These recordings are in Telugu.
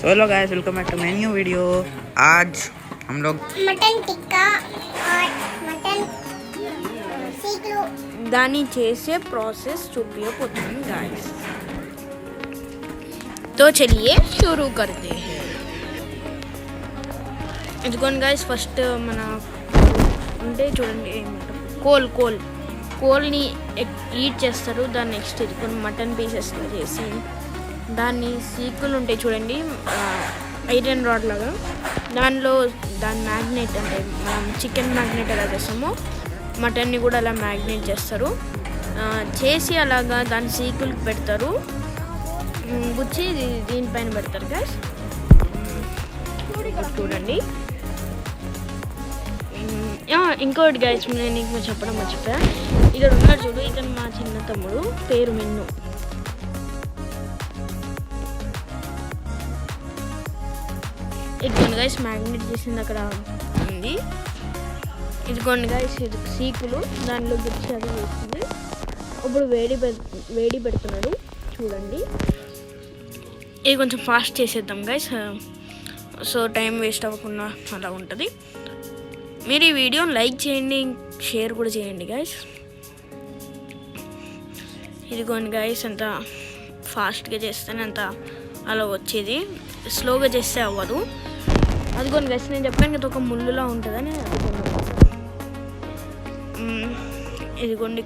So hello guys, welcome back to my new video. आज हम लोग मटन टिक्का और मटन सीख लो दानी చేసే ప్రాసెస్ చూపియబోతున్నాను गाइस। तो चलिए शुरू करते हैं। इदिगोंడి गाइस, फस्ट మన ఉంటే చూడండి కోల్ని ఈట్ చేస్తారు। దాన్ని నెక్స్ట్ ఇదిగోండి మటన్ పీసెస్లో చేసి దాన్ని సీకులు ఉంటాయి చూడండి, ఐరన్ రాడ్ లాగా, దాని మ్యాగ్నెట్ అంటే మనం చికెన్ మ్యాగ్నెట్ ఎలా చేస్తామో మటన్ని కూడా అలా మ్యాగ్నెట్ చేస్తారు। చేసి అలాగా దాని సీకులకి పెడతారు, గుచ్చి దీనిపైన పెడతారు గైస్। చూడండి ఇంకోటి గైస్, నేను నీకు చెప్పడం మర్చిపోయా, ఇక్కడ ఉన్నాడు చూడు, ఇతను మా చిన్న తమ్ముడు, పేరు మిన్ను। ఇదిగోండి గైస్, మ్యాగ్నెట్ చేసింది అక్కడ ఉంది। ఇదిగోండి గైస్, ఇది సీకులు, దానిలో గుచ్చి అది వేస్తుంది। ఇప్పుడు వేడి పెడుతున్నాడు చూడండి। ఇది కొంచెం ఫాస్ట్ చేసేద్దాం గైస్, సో టైం వేస్ట్ అవ్వకుండా అలా ఉంటుంది। మీరు ఈ వీడియోని లైక్ చేయండి, షేర్ కూడా చేయండి గైస్। ఇదిగోండి గైస్, అంత ఫాస్ట్గా చేస్తేనే అంత అలా వచ్చేది, స్లోగా చేస్తే అవ్వదు। అదిగోండి గైస్, నేను చెప్పాను కదా ఒక ముళ్ళులా ఉంటుందని, ఇదిగోండి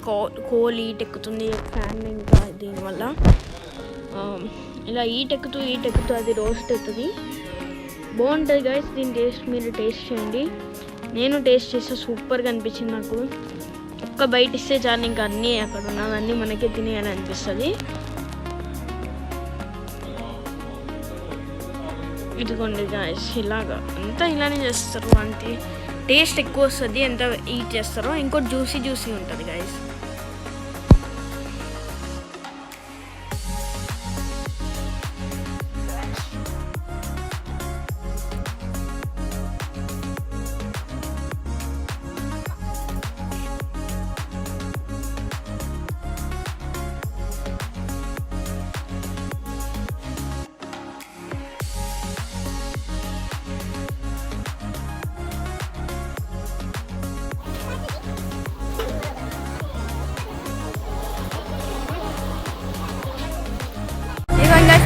కోల్ ఈట్ ఎక్కుతుంది ఫ్యాన్, ఇంకా దీనివల్ల ఇలా ఈట్ ఎక్కుతూ అది రోస్ట్ అవుతుంది, బాగుంటుంది గైస్। దీని టేస్ట్ మీరు టేస్ట్ చేయండి, నేను టేస్ట్ చేస్తే సూపర్గా అనిపించింది నాకు। ఒక్క బయట ఇస్తే చాలు, ఇంకా అన్నీ అక్కడ ఉన్నవన్నీ మనకే తినేయాలని అనిపిస్తుంది। ఇదిగోండి గాయస్, ఇలాగా అంతా ఇలానే చేస్తారు, అంతే టేస్ట్ ఎక్కువ వస్తుంది ఎంత ఈట్ చేస్తారో। ఇంకోటి జ్యూసీ ఉంటుంది గాయస్।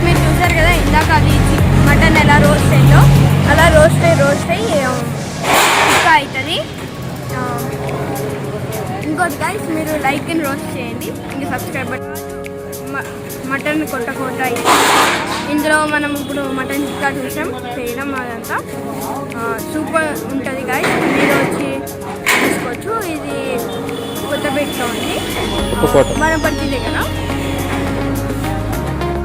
మీరు చూసారు కదా ఇందాక అది మటన్ ఎలా రోస్ట్ అయిందో, అలా రోస్ట్ అయ్యి ఇంకా అవుతుంది। ఇంకోటి గైస్, మీరు లైక్ అని రోస్ట్ చేయండి, ఇంకా సబ్స్క్రైబ్ మటన్ కొట్ట ఇందులో మనం ఇప్పుడు మటన్ టిక్కా చూసాం చేయడం, అదంతా సూపర్ ఉంటుంది గైస్, మీరు వచ్చి చూసుకోవచ్చు। ఇది కొత్తపేటలో ఉంది, వనపర్తి దగ్గర।